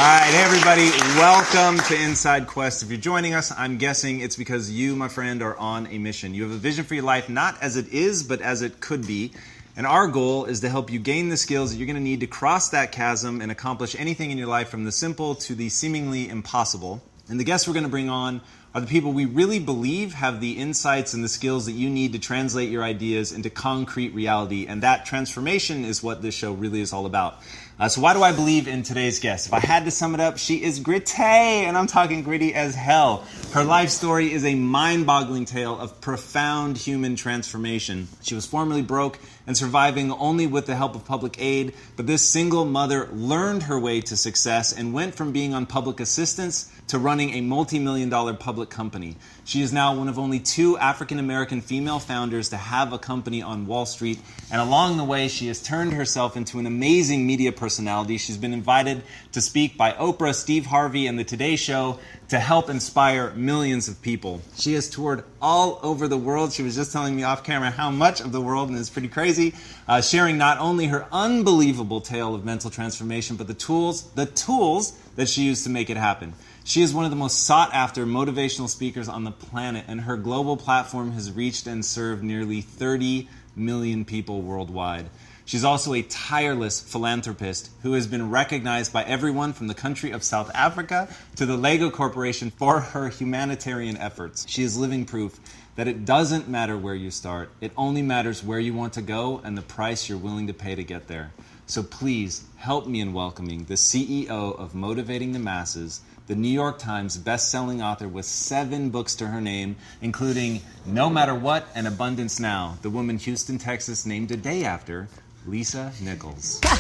right, hey everybody, welcome to Inside Quest. If you're joining us, I'm guessing it's because you, my friend, are on a mission. You have a vision for your life, not as it is, but as it could be. And our goal is to help you gain the skills that you're going to need to cross that chasm and accomplish anything in your life, from the simple to the seemingly impossible. And the guests we're going to bring on are the people we really believe have the insights and the skills that you need to translate your ideas into concrete reality. And that transformation is what this show really is all about. So why do I believe in today's guest? If I had to sum it up, she is gritty, and I'm talking gritty as hell. Her life story is a mind-boggling tale of profound human transformation. She was formerly broke and surviving only with the help of public aid, but this single mother learned her way to success and went from being on public assistance to running a multi-million-dollar public company. She is now one of only 2 African-American female founders to have a company on Wall Street, and along the way, she has turned herself into an amazing media personality. She's been invited to speak by Oprah, Steve Harvey, and The Today Show to help inspire millions of people. She has toured all over the world. She was just telling me off camera how much of the world, and it's pretty crazy, sharing not only her unbelievable tale of mental transformation, but the tools that she used to make it happen. She is one of the most sought-after motivational speakers on the planet, and her global platform has reached and served nearly 30 million people worldwide. She's also a tireless philanthropist who has been recognized by everyone from the country of South Africa to the Lego Corporation for her humanitarian efforts. She is living proof that it doesn't matter where you start. It only matters where you want to go and the price you're willing to pay to get there. So please help me in welcoming the CEO of Motivating the Masses, the New York Times best-selling author with 7 books to her name, including No Matter What and Abundance Now, the woman Houston, Texas named a day after, Lisa Nichols. Nice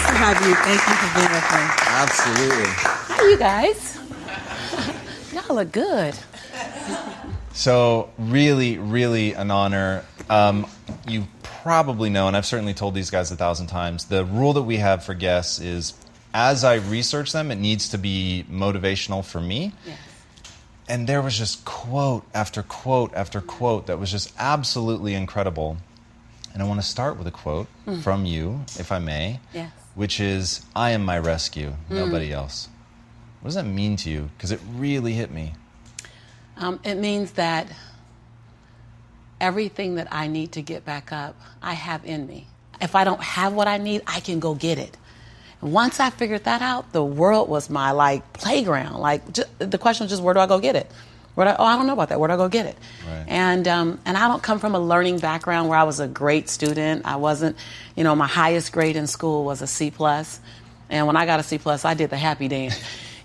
to have you. Thank you for being with me. Absolutely. Hi, you guys. Y'all look good. So really, really an honor. You probably know, and I've certainly told these guys 1,000 times, the rule that we have for guests is, as I research them, it needs to be motivational for me. Yes. And there was just quote after quote after quote that was just absolutely incredible. And I want to start with a quote from you, if I may, Yes. which is, "I am my rescue, nobody else." What does that mean to you? Because it really hit me. It means that everything that I need to get back up, I have in me. If I don't have what I need, I can go get it. And once I figured that out, the world was my playground. The question was just, where do I go get it? I don't know about that. Where do I go get it? Right. And I don't come from a learning background where I was a great student. I wasn't, my highest grade in school was a C+. And when I got a C+, I did the happy dance.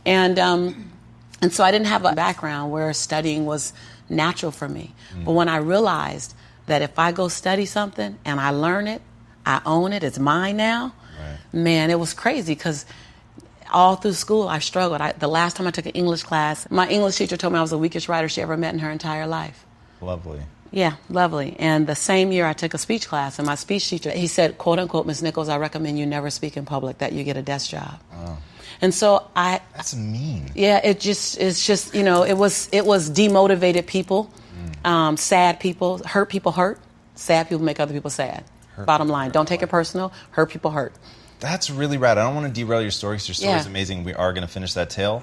And so I didn't have a background where studying was natural for me. But when I realized that if I go study something and I learn it, I own it, it's mine now, man, it was crazy, because all through school I struggled. The last time I took an English class, my English teacher told me I was the weakest writer she ever met in her entire life. Lovely. Yeah, lovely. And the same year I took a speech class, and my speech teacher, he said, quote unquote, "Miss Nichols, I recommend you never speak in public, that you get a desk job." Oh. And so That's mean. Yeah, it's just it was demotivated people, sad people, hurt people hurt, sad people make other people sad. Bottom line, don't take it personal, hurt people hurt. That's really rad. I don't want to derail your story, because your story is Yeah. amazing. We are going to finish that tale.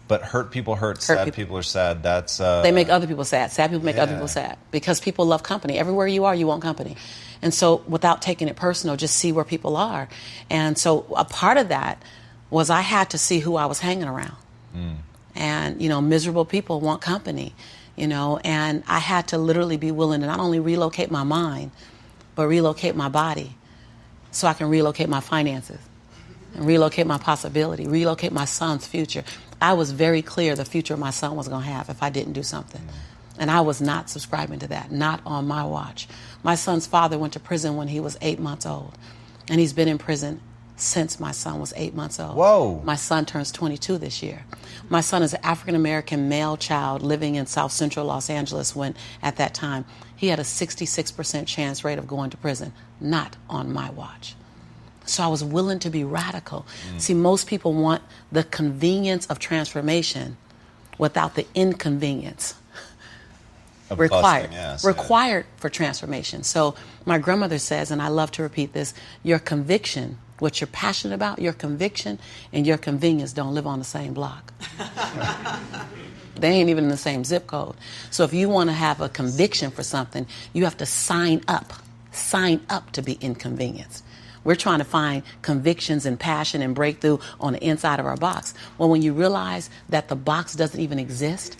But hurt people hurt, sad people are sad. That's They make other people sad. Sad people make other Yeah. people sad, because people love company. Everywhere you are, you want company. And so without taking it personal, just see where people are. And so a part of that was I had to see who I was hanging around. And, miserable people want company, and I had to literally be willing to not only relocate my mind, but relocate my body so I can relocate my finances and relocate my possibility, relocate my son's future. I was very clear the future my son was going to have if I didn't do something. And I was not subscribing to that, not on my watch. My son's father went to prison when he was 8 months old, and he's been in prison since my son was 8 months old. Whoa. My son turns 22 this year. My son is an African-American male child living in South Central Los Angeles when, at that time, he had a 66% chance rate of going to prison. Not on my watch. So I was willing to be radical. See, most people want the convenience of transformation without the inconvenience required. Busting ass, Required for transformation. So my grandmother says, and I love to repeat this, your conviction, what you're passionate about, your conviction and your convenience don't live on the same block. They ain't even in the same zip code. So if you want to have a conviction for something, you have to sign up to be inconvenienced. We're trying to find convictions and passion and breakthrough on the inside of our box. Well, when you realize that the box doesn't even exist,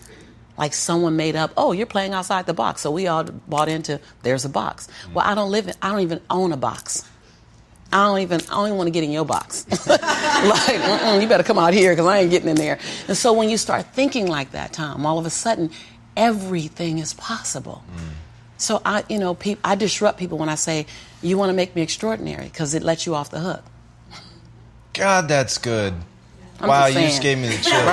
like someone made up, oh, you're playing outside the box. So we all bought into, there's a box. Well, I don't even own a box. I don't even want to get in your box. Like, you better come out here because I ain't getting in there. And so when you start thinking like that, Tom, all of a sudden, everything is possible. So I disrupt people when I say, you want to make me extraordinary because it lets you off the hook. God, that's good. I'm wow, just you just saying. gave me the chills.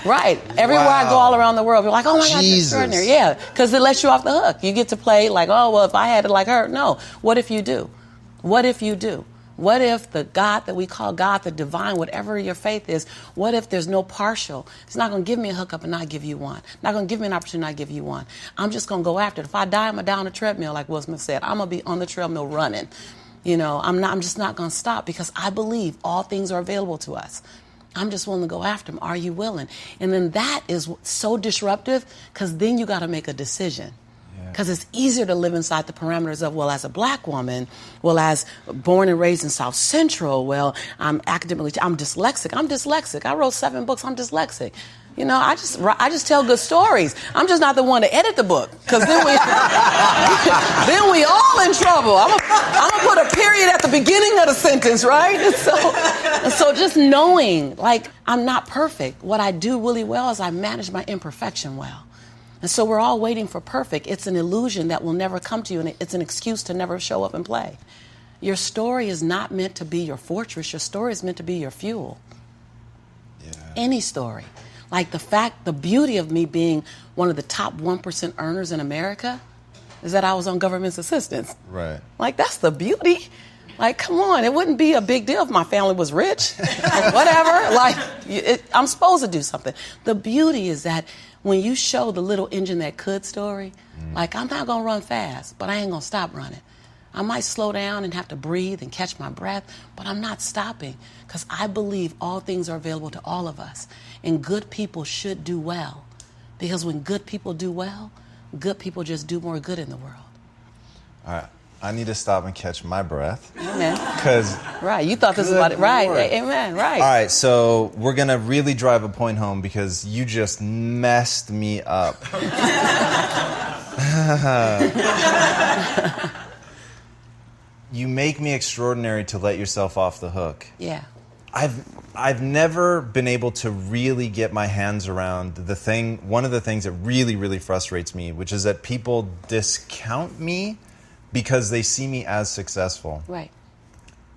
Right. Everywhere I go all around the world, you're like, oh my God, that's extraordinary. Yeah, because it lets you off the hook. You get to play like, oh, well, if I had it like her. No. What if you do? What if you do? What if the God that we call God, the divine, whatever your faith is, what if there's no partial? It's not going to give me a hookup and not give you one. Not going to give me an opportunity and not give you one. I'm just going to go after it. If I die, I'm going to die on a treadmill, like Will Smith said. I'm going to be on the treadmill running. I'm just not going to stop because I believe all things are available to us. I'm just willing to go after them. Are you willing? And then that is so disruptive because then you got to make a decision. Because it's easier to live inside the parameters of, well, as a black woman, well, as born and raised in South Central, well, I'm dyslexic. I wrote 7 books. I'm dyslexic. I just tell good stories. I'm just not the one to edit the book because then we all in trouble. I'm gonna put a period at the beginning of the sentence, right? And so just knowing, like, I'm not perfect. What I do really well is I manage my imperfection well. And so we're all waiting for perfect. It's an illusion that will never come to you, and it's an excuse to never show up and play. Your story is not meant to be your fortress. Your story is meant to be your fuel. Yeah. Any story. Like the beauty of me being one of the top 1% earners in America is that I was on government's assistance. Right. Like, that's the beauty. Like, come on, it wouldn't be a big deal if my family was rich. Like, whatever. Like, I'm supposed to do something. The beauty is that when you show the little engine that could story, like, I'm not going to run fast, but I ain't going to stop running. I might slow down and have to breathe and catch my breath, but I'm not stopping because I believe all things are available to all of us. And good people should do well because when good people do well, good people just do more good in the world. All right. I need to stop and catch my breath. Amen. Right, you thought this was about it. Right, amen, right. All right, so we're going to really drive a point home because you just messed me up. You make me extraordinary to let yourself off the hook. Yeah. I've never been able to really get my hands around one of the things that really, really frustrates me, which is that people discount me because they see me as successful. Right.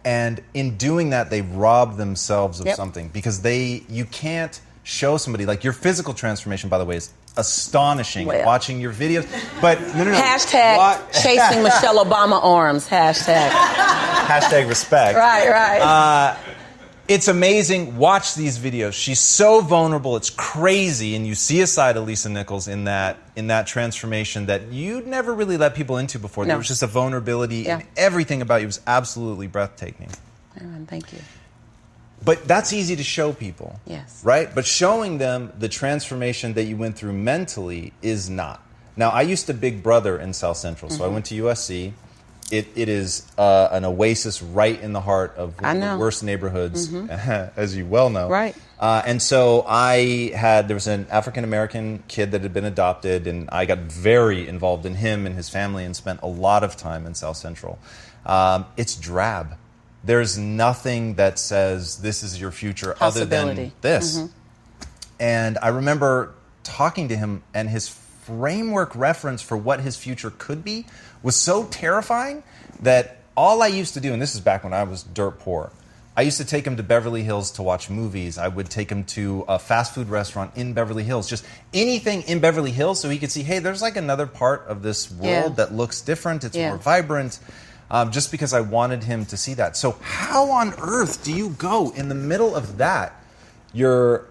And in doing that, they rob themselves of something because you can't show somebody, like your physical transformation, by the way, is astonishing. Well. Watching your videos. But no. Hashtag chasing Michelle Obama arms. Hashtag. Hashtag respect. Right. It's amazing. Watch these videos. She's so vulnerable. It's crazy. And you see a side of Lisa Nichols in that transformation that you'd never really let people into before. No. There was just a vulnerability and everything about you was absolutely breathtaking. Thank you. But that's easy to show people. Yes. Right? But showing them the transformation that you went through mentally is not. Now, I used to Big Brother in South Central, so I went to USC. It is an oasis right in the heart of one of the worst neighborhoods, as you well know. Right. And so there was an African-American kid that had been adopted, and I got very involved in him and his family and spent a lot of time in South Central. It's drab. There's nothing that says this is your future other than this. And I remember talking to him, and his framework reference for what his future could be was so terrifying that all I used to do, and this is back when I was dirt poor, I used to take him to Beverly Hills to watch movies. I would take him to a fast food restaurant in Beverly Hills, just anything in Beverly Hills so he could see, hey, there's like another part of this world that looks different, it's more vibrant, just because I wanted him to see that. So how on earth do you go in the middle of that? Your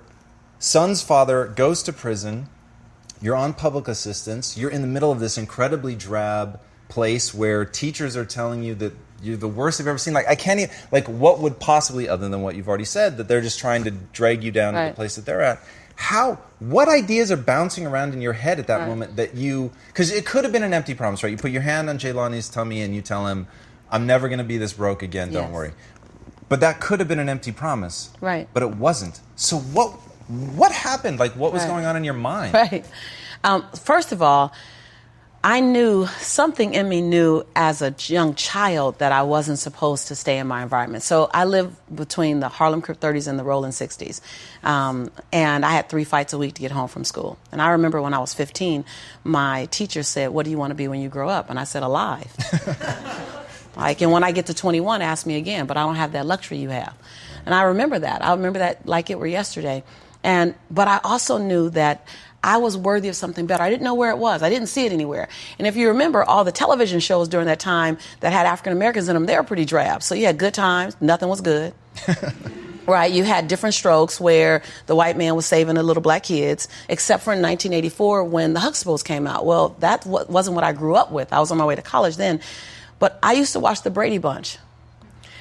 son's father goes to prison. You're on public assistance. You're in the middle of this incredibly drab place where teachers are telling you that you're the worst they've ever seen. Like, I can't even, like, what would possibly, other than what you've already said, that they're just trying to drag you down to the place that they're at. What ideas are bouncing around in your head at that moment that because it could have been an empty promise, right? You put your hand on Jaylani's tummy and you tell him, I'm never going to be this broke again, don't worry. But that could have been an empty promise. Right. But it wasn't. So what happened? Like, what was going on in your mind? Right. First of all, I knew, something in me knew as a young child that I wasn't supposed to stay in my environment. So I lived between the Harlem Crip 30s and the Rolling 60s. And I had 3 fights a week to get home from school. And I remember when I was 15, my teacher said, what do you want to be when you grow up? And I said, alive. And when I get to 21, ask me again, but I don't have that luxury you have. And I remember that. I remember that like it were yesterday. But I also knew that I was worthy of something better. I didn't know where it was. I didn't see it anywhere. And if you remember, all the television shows during that time that had African Americans in them, they were pretty drab. So you had Good Times, nothing was good. Right? You had Different Strokes where the white man was saving the little black kids, except for in 1984 when the Huxtables came out. Well, that wasn't what I grew up with. I was on my way to college then. But I used to watch the Brady Bunch.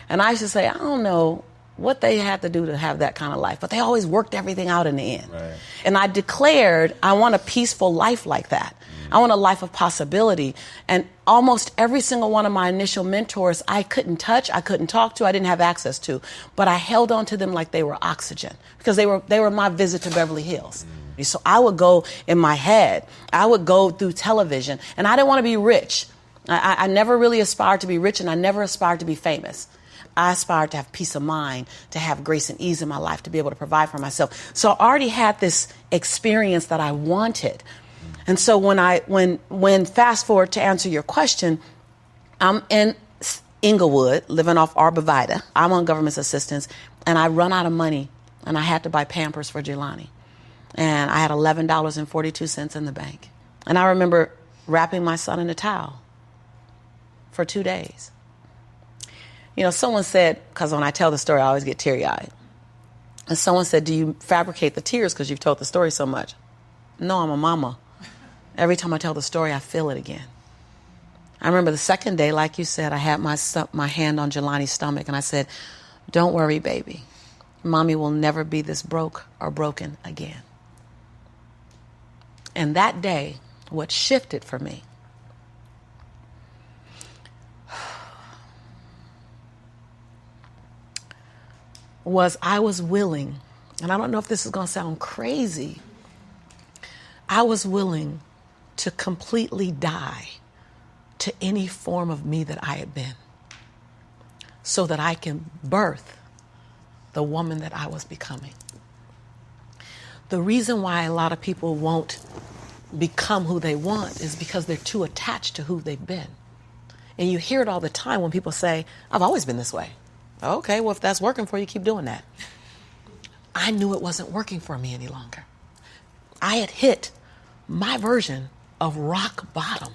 And I used to say, I don't know what they had to do to have that kind of life. But they always worked everything out in the end. Right. And I declared, I want a peaceful life like that. I want a life of possibility. And almost every single one of my initial mentors, I couldn't touch, I couldn't talk to, I didn't have access to. But I held on to them like they were oxygen because they were my visit to Beverly Hills. So I would go in my head, I would go through television, and I didn't want to be rich. I never really aspired to be rich, and I never aspired to be famous. I aspired to have peace of mind, to have grace and ease in my life, to be able to provide for myself. So I already had this experience that I wanted. And so when fast forward to answer your question, I'm in Inglewood, living off Arborvitae. I'm on government assistance, and I run out of money, and I had to buy Pampers for Jelani. And I had $11.42 in the bank. And I remember wrapping my son in a towel for 2 days. You know, someone said, because when I tell the story, I always get teary-eyed. And someone said, do you fabricate the tears because you've told the story so much? No, I'm a mama. Every time I tell the story, I feel it again. I remember the second day, like you said, I had my hand on Jelani's stomach, and I said, don't worry, baby. Mommy will never be this broke or broken again. And that day, what shifted for me was I was willing, and I don't know if this is going to sound crazy, I was willing to completely die to any form of me that I had been so that I can birth the woman that I was becoming. The reason why a lot of people won't become who they want is because they're too attached to who they've been. And you hear it all the time when people say, I've always been this way. Okay, well, if that's working for you, keep doing that. I knew it wasn't working for me any longer. I had hit my version of rock bottom.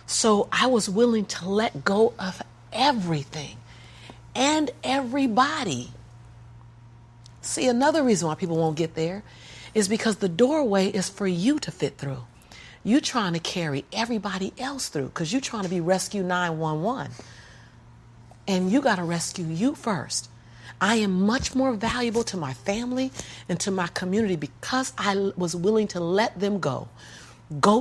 So I was willing to let go of everything and everybody. See, another reason why people won't get there is because the doorway is for you to fit through. You're trying to carry everybody else through because you're trying to be Rescue 911. And you got to rescue you first. I am much more valuable to my family and to my community because I was willing to let them go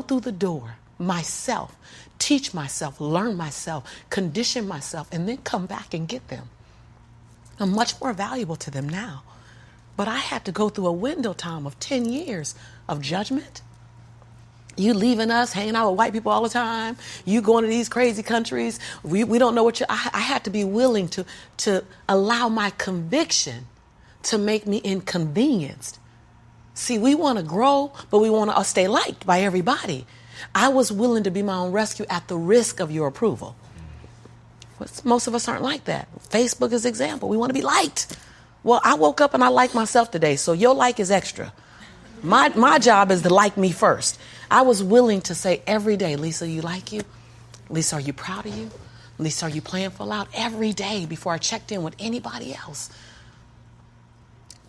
through the door myself, teach myself, learn myself, condition myself, and then come back and get them. I'm much more valuable to them now. But I had to go through a window time of 10 years of judgment. You leaving us, hanging out with white people all the time. You going to these crazy countries. We don't know what you... I had to be willing to allow my conviction to make me inconvenienced. See, we want to grow, but we want to stay liked by everybody. I was willing to be my own rescue at the risk of your approval. But most of us aren't like that. Facebook is an example. We want to be liked. Well, I woke up and I like myself today, so your like is extra. My job is to like me first. I was willing to say every day, Lisa, you like you? Lisa, are you proud of you? Lisa, are you playing full out? Every day before I checked in with anybody else.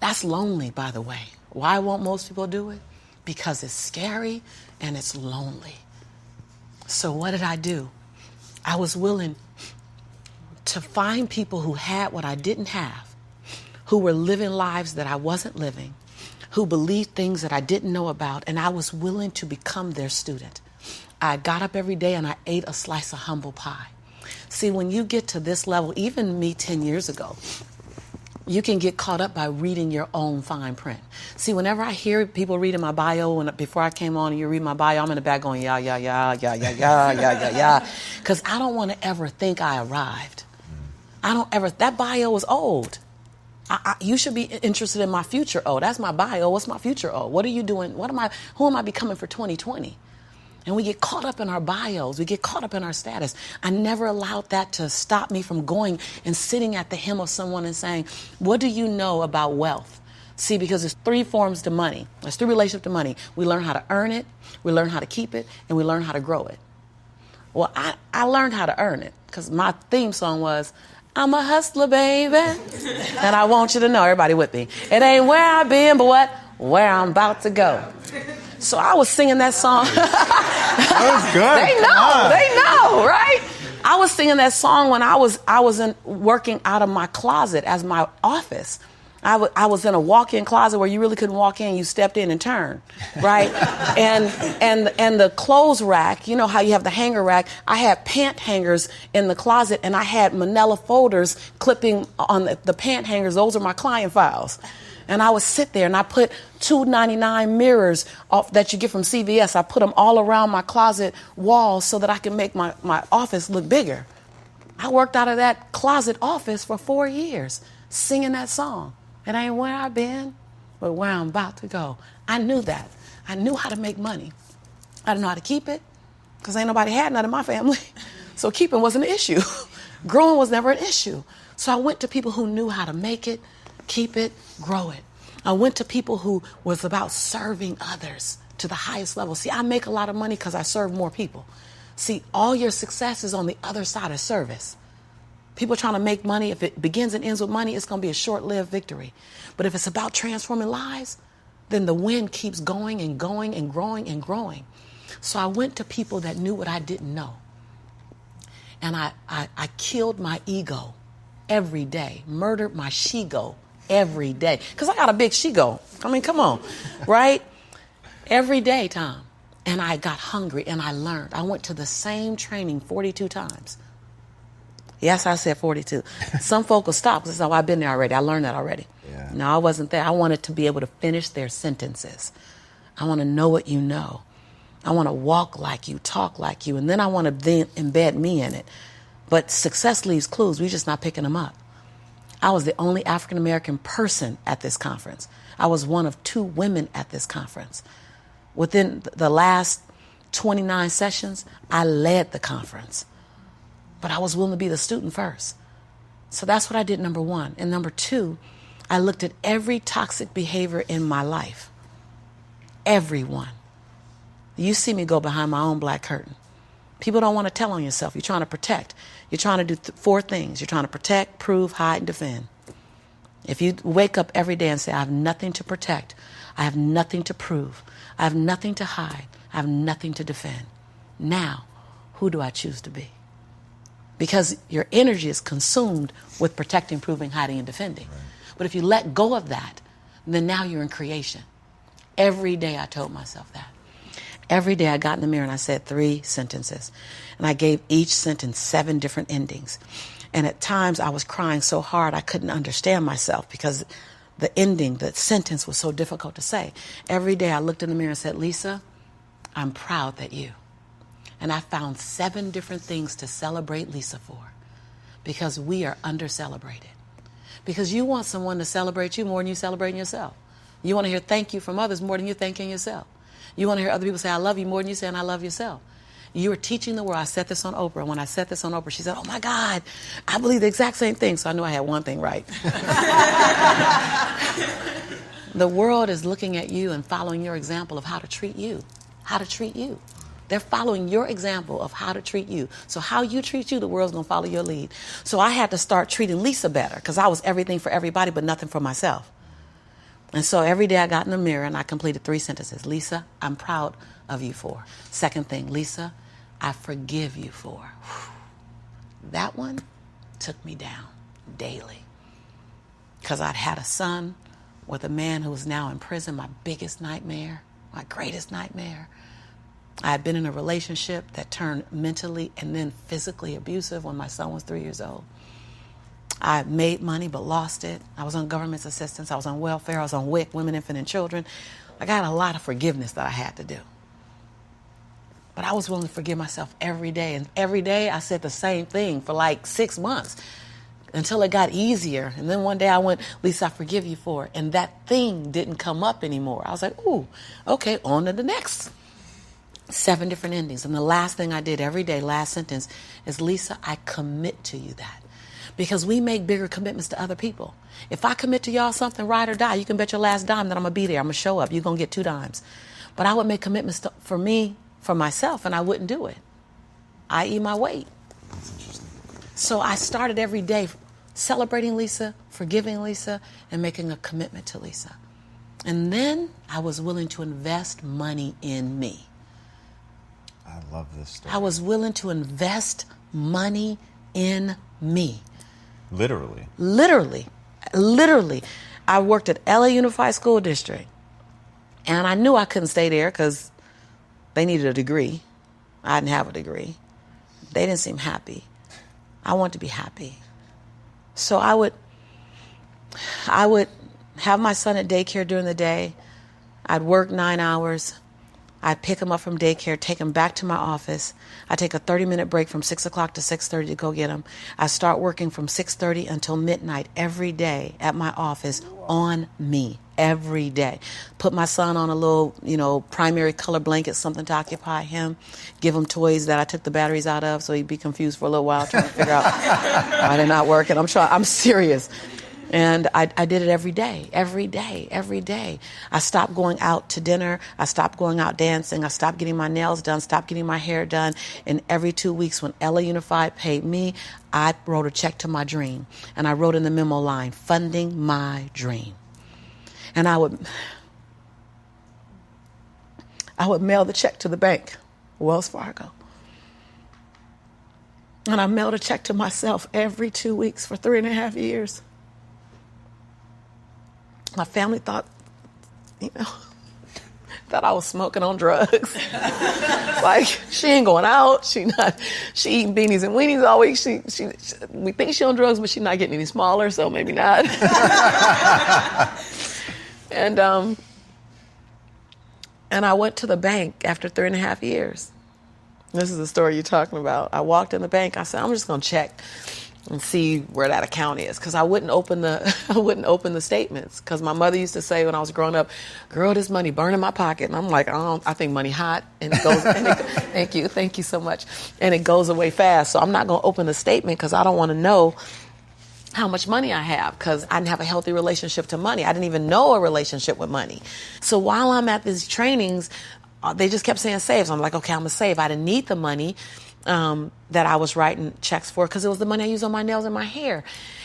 That's lonely, by the way. Why won't most people do it? because it's scary and it's lonely. So what did I do? I was willing to find people who had what I didn't have, who were living lives that I wasn't living, who believed things that I didn't know about, and I was willing to become their student. I got up every day and I ate a slice of humble pie. See, when you get to this level, even me 10 years ago, you can get caught up by reading your own fine print. See, whenever I hear people reading my bio, and before I came on and you read my bio, I'm in the back going, yeah, yeah, yeah, yeah, yeah, yeah, yeah, yeah, yeah. Because I don't want to ever think I arrived. That bio is old. You should be interested in my future. Oh, that's my bio. What's my future? Oh, what are you doing? Who am I becoming for 2020? And we get caught up in our bios. We get caught up in our status. I never allowed that to stop me from going and sitting at the hem of someone and saying, what do you know about wealth? See, because there's 3 forms to money. There's 3 relationships to money. We learn how to earn it, we learn how to keep it, and we learn how to grow it. Well, I learned how to earn it because my theme song was, I'm a hustler, baby. And I want you to know, everybody with me, it ain't where I've been, but where I'm about to go. So I was singing that song. That was good. They know, right? I was singing that song when I was working out of my closet as my office. I was in a walk-in closet where you really couldn't walk in. You stepped in and turned, right? and the clothes rack, you know how you have the hanger rack. I had pant hangers in the closet, and I had manila folders clipping on the pant hangers. Those are my client files. And I would sit there and I put $2.99 mirrors that you get from CVS. I put them all around my closet walls so that I can make my office look bigger. I worked out of that closet office for 4 years singing that song. It ain't where I've been, but where I'm about to go. I knew that. I knew how to make money. I didn't know how to keep it because ain't nobody had none in my family. So keeping wasn't an issue. Growing was never an issue. So I went to people who knew how to make it, keep it, grow it. I went to people who was about serving others to the highest level. See, I make a lot of money because I serve more people. See, all your success is on the other side of service. People trying to make money, if it begins and ends with money, it's going to be a short-lived victory. But if it's about transforming lives, then the wind keeps going and going and growing and growing. So I went to people that knew what I didn't know. And I killed my ego every day, murdered my she-go every day. Because I got a big she-go. I mean, come on, right? Every day, Tom. And I got hungry and I learned. I went to the same training 42 times. Yes, I said 42. Some folk will stop because I've been there already. I learned that already. Yeah. No, I wasn't there. I wanted to be able to finish their sentences. I want to know what you know. I want to walk like you, talk like you, and then I want to then embed me in it. But success leaves clues. We're just not picking them up. I was the only African-American person at this conference. I was one of 2 women at this conference. Within the last 29 sessions, I led the conference. But I was willing to be the student first. So that's what I did, number 1. And number 2, I looked at every toxic behavior in my life. Everyone. You see me go behind my own black curtain. People don't want to tell on yourself. You're trying to protect. You're trying to do 4 things. You're trying to protect, prove, hide, and defend. If you wake up every day and say, I have nothing to protect, I have nothing to prove, I have nothing to hide, I have nothing to defend. Now, who do I choose to be? Because your energy is consumed with protecting, proving, hiding, and defending. Right. But if you let go of that, then now you're in creation. Every day I told myself that. Every day I got in the mirror and I said 3 sentences. And I gave each sentence 7 different endings. And at times I was crying so hard I couldn't understand myself because the ending, the sentence was so difficult to say. Every day I looked in the mirror and said, Lisa, I'm proud that you. And I found 7 different things to celebrate Lisa for because we are under-celebrated. Because you want someone to celebrate you more than you celebrating yourself. You want to hear thank you from others more than you're thanking yourself. You want to hear other people say, I love you more than you saying I love yourself. You are teaching the world. I said this on Oprah. And when I said this on Oprah, she said, oh, my God, I believe the exact same thing. So I knew I had one thing right. The world is looking at you and following your example of how to treat you. How to treat you. They're following your example of how to treat you. So how you treat you, the world's going to follow your lead. So I had to start treating Lisa better because I was everything for everybody but nothing for myself. And so every day I got in the mirror and I completed 3 sentences. Lisa, I'm proud of you for. Second thing, Lisa, I forgive you for. Whew. That one took me down daily. Because I'd had a son with a man who was now in prison, my biggest nightmare, my greatest nightmare. I had been in a relationship that turned mentally and then physically abusive when my son was 3 years old. I made money but lost it. I was on government assistance. I was on welfare. I was on WIC, Women, Infant, and Children. I got a lot of forgiveness that I had to do. But I was willing to forgive myself every day. And every day I said the same thing for like 6 months until it got easier. And then one day I went, Lisa, I forgive you for it. And that thing didn't come up anymore. I was like, ooh, okay, on to the next. 7 different endings. And the last thing I did every day, last sentence, is Lisa, I commit to you that. Because we make bigger commitments to other people. If I commit to y'all something, ride or die, you can bet your last dime that I'm going to be there. I'm going to show up. You're going to get 2 dimes. But I would make commitments for me, for myself, and I wouldn't do it. I.e. my weight. That's interesting. So I started every day celebrating Lisa, forgiving Lisa, and making a commitment to Lisa. And then I was willing to invest money in me. I love this story. I was willing to invest money in me. Literally. Literally. I worked at LA Unified School District. And I knew I couldn't stay there because they needed a degree. I didn't have a degree. They didn't seem happy. I wanted to be happy. So I would have my son at daycare during the day. I'd work 9 hours. I'd pick him up from daycare, take him back to my office. I'd take a 30-minute break from 6 o'clock to 6:30 to go get him. I start working from 6:30 until midnight every day at my office on me, every day. Put my son on a little, primary color blanket, something to occupy him. Give him toys that I took the batteries out of so he'd be confused for a little while trying to figure out why they're not working. I'm serious. And I did it every day. I stopped going out to dinner. I stopped going out dancing. I stopped getting my nails done, stopped getting my hair done. And every 2 weeks when LA Unified paid me, I wrote a check to my dream. And I wrote in the memo line, funding my dream. And I would mail the check to the bank, Wells Fargo. And I mailed a check to myself every 2 weeks for 3.5 years. My family thought, that I was smoking on drugs. Like, she ain't going out. She eating beanies and weenies all week. We think she on drugs, but she's not getting any smaller, so maybe not. And I went to the bank after 3.5 years. This is the story you're talking about. I walked in the bank. I said, I'm just going to check and see where that account is, because I wouldn't open the statements, because my mother used to say when I was growing up, girl, this money burn in my pocket. And I'm like, I think money hot, and it goes. Thank you so much, and it goes away fast. So I'm not going to open the statement because I don't want to know how much money I have, because I didn't have a healthy relationship to money. I didn't even know a relationship with money. So while I'm at these trainings, they just kept saying save. So I'm like, okay, I'm gonna save. I didn't need the money that I was writing checks for, because it was the money I used on my nails and my hair.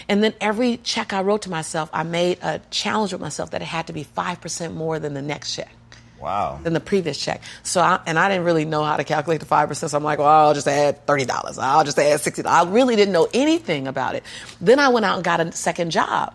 And then every check I wrote to myself, I made a challenge with myself that it had to be 5% more than the next check. Wow. Than the previous check. So I didn't really know how to calculate the 5%. So I'm like, well, I'll just add $30. I'll just add $60. I really didn't know anything about it. Then I went out and got a second job.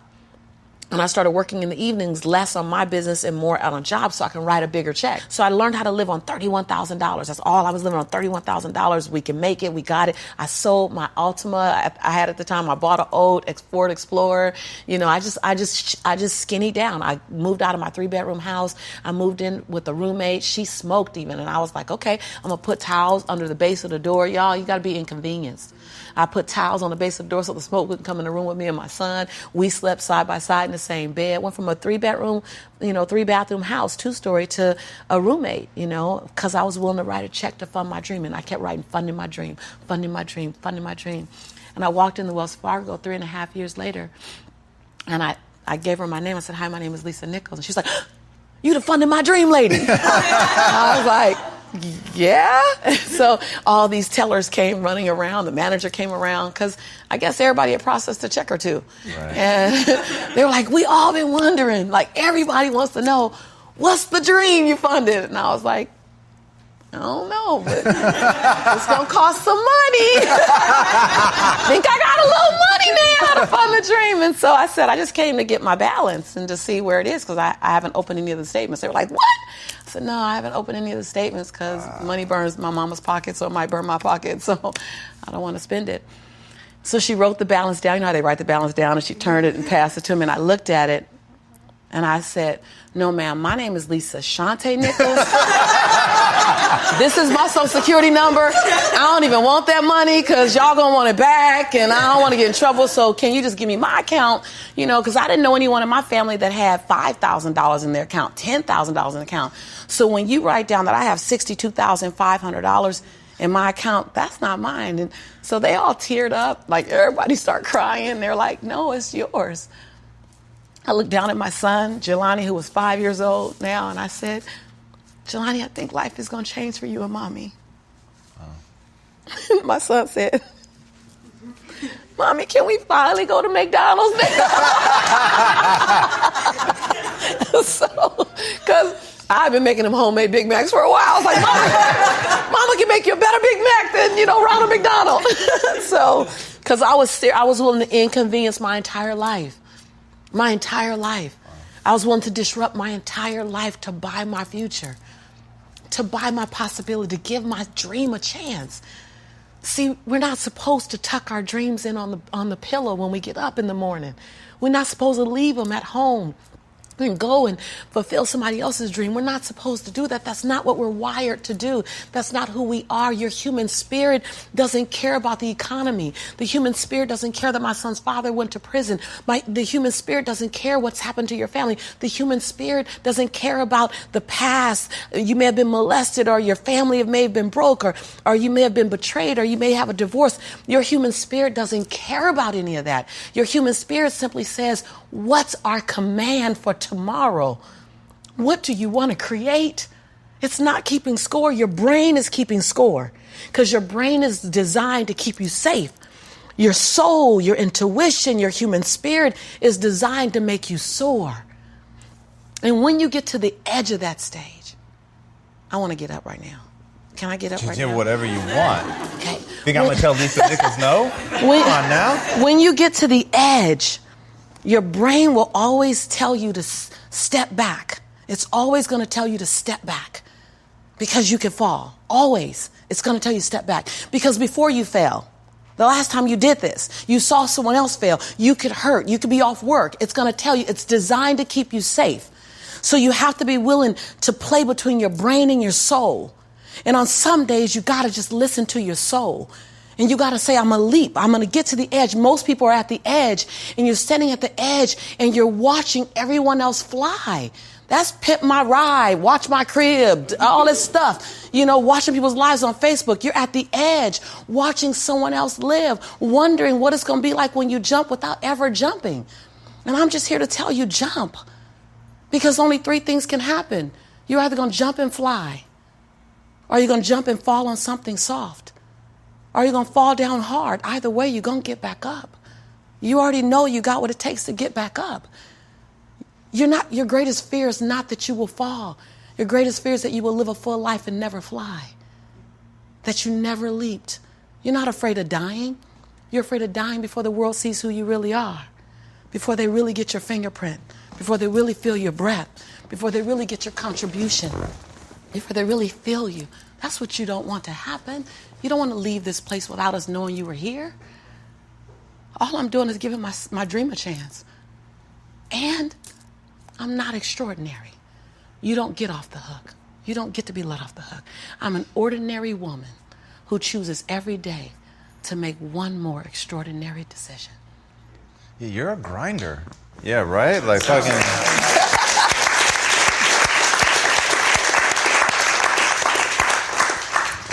And I started working in the evenings, less on my business and more out on jobs, so I can write a bigger check. So I learned how to live on $31,000. That's all I was living on, $31,000. We can make it. We got it. I sold my Altima I had at the time. I bought an old Ford Explorer. I just skinnied down. I moved out of my 3-bedroom house. I moved in with a roommate. She smoked even. And I was like, okay, I'm going to put towels under the base of the door. Y'all, you got to be inconvenienced. I put towels on the base of the door so the smoke wouldn't come in the room with me and my son. We slept side by side in the same bed. Went from a 3-bedroom, 3-bathroom house, 2-story, to a roommate, because I was willing to write a check to fund my dream. And I kept writing, funding my dream, funding my dream, funding my dream. And I walked in the Wells Fargo 3.5 years later, and I gave her my name. I said, hi, my name is Lisa Nichols. And she's like, you the funding my dream lady. I was like, yeah. So all these tellers came running around. The manager came around because I guess everybody had processed a check or two. Right. And they were like, we all been wondering, like everybody wants to know, what's the dream you funded? And I was like, I don't know, but it's going to cost some money. Think I got a little money now to fund the dream. And so I said, I just came to get my balance and to see where it is because I haven't opened any of the statements. They were like, what? I said, no, I haven't opened any of the statements because money burns my mama's pocket, so it might burn my pocket. So I don't want to spend it. So she wrote the balance down. You know how they write the balance down, and she turned it and passed it to me. And I looked at it, and I said, no, ma'am, my name is Lisa Shante Nichols. This is my social security number. I don't even want that money because y'all going to want it back, and I don't want to get in trouble. So can you just give me my account? You know, because I didn't know anyone in my family that had $5,000 in their account, $10,000 in the account. So when you write down that I have $62,500 in my account, that's not mine. And so they all teared up, like everybody started crying. They're like, no, it's yours. I looked down at my son, Jelani, who was 5 years old now, and I said, Jelani, I think life is going to change for you and Mommy. Oh. My son said, Mommy, can we finally go to McDonald's now? So, because I've been making them homemade Big Macs for a while. I was like, Mama can make you a better Big Mac than, Ronald McDonald. So, because I was willing to inconvenience my entire life. My entire life. I was willing to disrupt my entire life to buy my future, to buy my possibility, to give my dream a chance. See, we're not supposed to tuck our dreams in on the pillow when we get up in the morning. We're not supposed to leave them at home and go and fulfill somebody else's dream. We're not supposed to do that. That's not what we're wired to do. That's not who we are. Your human spirit doesn't care about the economy. The human spirit doesn't care that my son's father went to prison. The human spirit doesn't care what's happened to your family. The human spirit doesn't care about the past. You may have been molested, or your family may have been broke, or you may have been betrayed, or you may have a divorce. Your human spirit doesn't care about any of that. Your human spirit simply says, what's our command for tomorrow? What do you want to create? It's not keeping score. Your brain is keeping score because your brain is designed to keep you safe. Your soul, your intuition, your human spirit is designed to make you soar. And when you get to the edge of that stage, I want to get up right now. Can I get up right now? Do whatever you want. Okay. Think I'm going to tell Lisa Nichols no? Come on now. When you get to the edge, your brain will always tell you to step back. It's always going to tell you to step back because you can fall. Always. It's going to tell you to step back because before you fell, the last time you did this, you saw someone else fail. You could hurt. You could be off work. It's going to tell you. It's designed to keep you safe. So you have to be willing to play between your brain and your soul. And on some days, you got to just listen to your soul. And you got to say, I'm going to leap. I'm going to get to the edge. Most people are at the edge, and you're standing at the edge, and you're watching everyone else fly. That's Pimp My Ride, Watch My Crib, all this stuff. Watching people's lives on Facebook. You're at the edge, watching someone else live, wondering what it's going to be like when you jump without ever jumping. And I'm just here to tell you, jump. Because only three things can happen. You're either going to jump and fly, or you're going to jump and fall on something soft. Or you're going to fall down hard. Either way, you're going to get back up. You already know you got what it takes to get back up. Your greatest fear is not that you will fall. Your greatest fear is that you will live a full life and never fly. That you never leaped. You're not afraid of dying. You're afraid of dying before the world sees who you really are. Before they really get your fingerprint. Before they really feel your breath. Before they really get your contribution. Before they really feel you. That's what you don't want to happen. You don't want to leave this place without us knowing you were here. All I'm doing is giving my dream a chance. And I'm not extraordinary. You don't get off the hook. You don't get to be let off the hook. I'm an ordinary woman who chooses every day to make one more extraordinary decision. Yeah, you're a grinder. Yeah, right? Like fucking...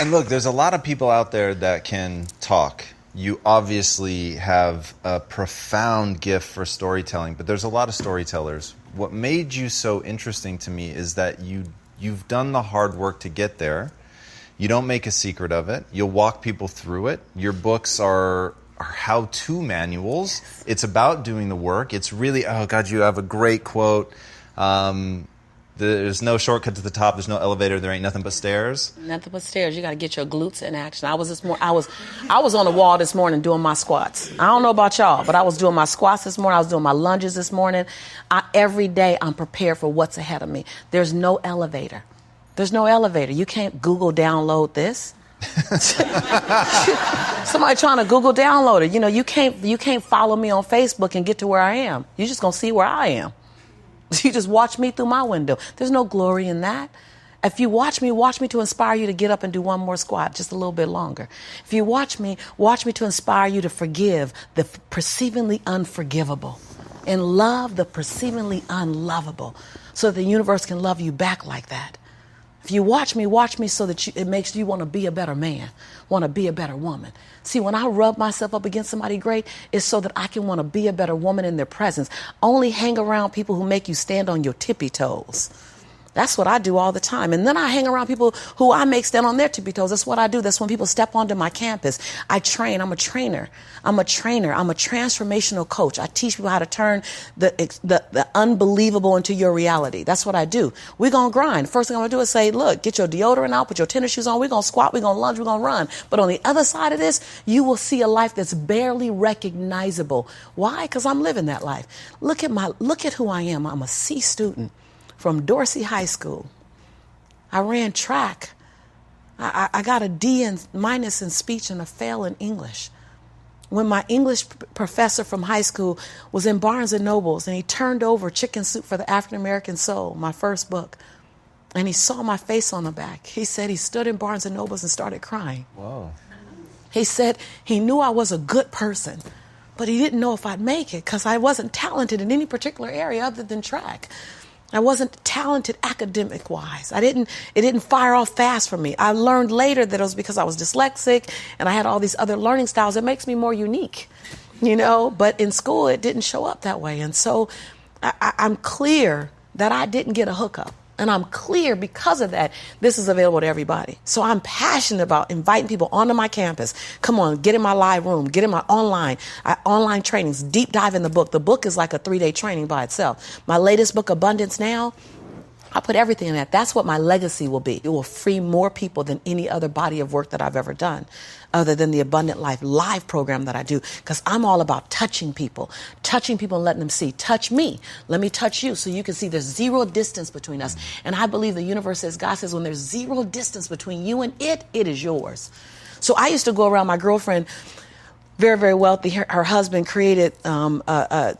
And look, there's a lot of people out there that can talk. You obviously have a profound gift for storytelling, but there's a lot of storytellers. What made you so interesting to me is that you've done the hard work to get there, You don't make a secret of it. You'll walk people through it. Your books are how-to manuals. It's about doing the work. It's really, oh God, you have a great quote. There's no shortcut to the top. There's no elevator. There ain't nothing but stairs. Nothing but stairs. You got to get your glutes in action. I was on the wall this morning doing my squats. I don't know about y'all, but I was doing my squats this morning. I was doing my lunges this morning. Every day I'm prepared for what's ahead of me. There's no elevator. There's no elevator. You can't Google download this. Somebody trying to Google download it. You know, you can't follow me on Facebook and get to where I am. You're just going to see where I am. You just watch me through my window. There's no glory in that. If you watch me to inspire you to get up and do one more squat, just a little bit longer. If you watch me to inspire you to forgive the perceivingly unforgivable and love the perceivingly unlovable so that the universe can love you back like that. If you watch me so that it makes you want to be a better man, want to be a better woman. See, when I rub myself up against somebody great, it's so that I can want to be a better woman in their presence. Only hang around people who make you stand on your tippy toes. That's what I do all the time. And then I hang around people who I make stand on their tippy toes. That's what I do. That's when people step onto my campus. I train. I'm a trainer. I'm a transformational coach. I teach people how to turn the unbelievable into your reality. That's what I do. We're going to grind. First thing I'm going to do is say, look, get your deodorant out, put your tennis shoes on. We're going to squat. We're going to lunge. We're going to run. But on the other side of this, you will see a life that's barely recognizable. Why? Because I'm living that life. Look at who I am. I'm a C student from Dorsey High School. I ran track. I got a D and minus in speech and a fail in English. When my English professor from high school was in Barnes and Nobles and he turned over Chicken Soup for the African American Soul, my first book, and he saw my face on the back, he said he stood in Barnes and Nobles and started crying. Whoa. He said he knew I was a good person, but he didn't know if I'd make it because I wasn't talented in any particular area other than track. I wasn't talented academic-wise. It didn't fire off fast for me. I learned later that it was because I was dyslexic and I had all these other learning styles. It makes me more unique, you know, but in school it didn't show up that way. And so I'm clear that I didn't get a hookup. And I'm clear because of that, this is available to everybody. So I'm passionate about inviting people onto my campus. Come on, get in my live room, get in my online trainings, deep dive in the book. The book is like a 3-day training by itself. My latest book, Abundance Now, I put everything in that. That's what my legacy will be. It will free more people than any other body of work that I've ever done, other than the Abundant Life live program that I do, because I'm all about touching people and letting them see, touch me, let me touch you, so you can see there's zero distance between us. And I believe the universe says, God says, when there's zero distance between you and it is yours. So I used to go around, my girlfriend, very, very wealthy. Her husband created,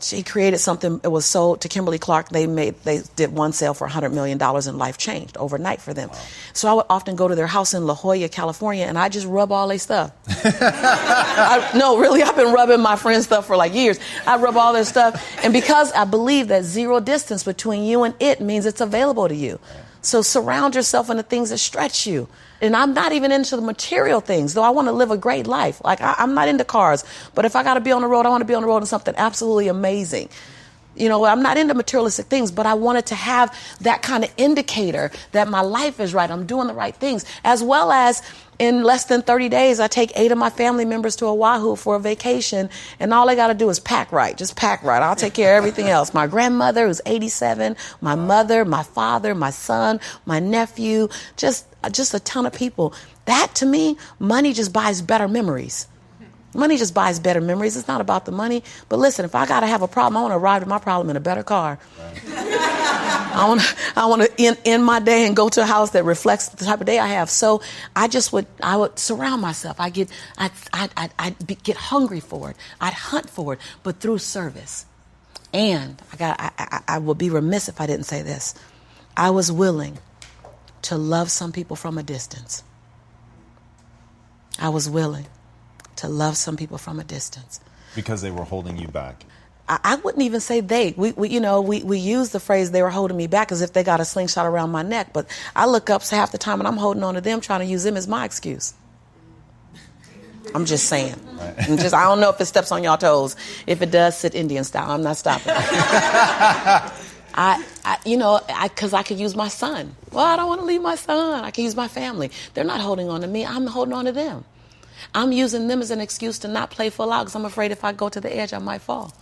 she created something. It was sold to Kimberly Clark. They did one sale for $100 million and life changed overnight for them. Wow. So I would often go to their house in La Jolla, California, and I just rub all their stuff. No, really, I've been rubbing my friend's stuff for like years. I rub all their stuff. And because I believe that zero distance between you and it means it's available to you. So surround yourself in the things that stretch you. And I'm not even into the material things, though I want to live a great life. Like, I'm not into cars, but if I got to be on the road, I want to be on the road in something absolutely amazing. You know, I'm not into materialistic things, but I wanted to have that kind of indicator that my life is right. I'm doing the right things, as well as in less than 30 days, I take 8 of my family members to Oahu for a vacation, and all they got to do is pack right. Just pack right. I'll take care of everything else. My grandmother, who's 87, my mother, my father, my son, my nephew, just a ton of people. That, to me, money just buys better memories. Money just buys better memories. It's not about the money. But listen, if I got to have a problem, I want to arrive at my problem in a better car. Right. I want to end my day and go to a house that reflects the type of day I have. So I would surround myself. I'd get hungry for it. I'd hunt for it, but through service. And I would be remiss if I didn't say this. I was willing to love some people from a distance. I was willing to love some people from a distance. Because they were holding you back. I wouldn't even say they. We use the phrase they were holding me back as if they got a slingshot around my neck. But I look up half the time and I'm holding on to them, trying to use them as my excuse. I'm just saying. Right. I don't know if it steps on y'all toes. If it does, sit Indian style. I'm not stopping. Because I could use my son. Well, I don't want to leave my son. I can use my family. They're not holding on to me. I'm holding on to them. I'm using them as an excuse to not play full out because I'm afraid if I go to the edge, I might fall.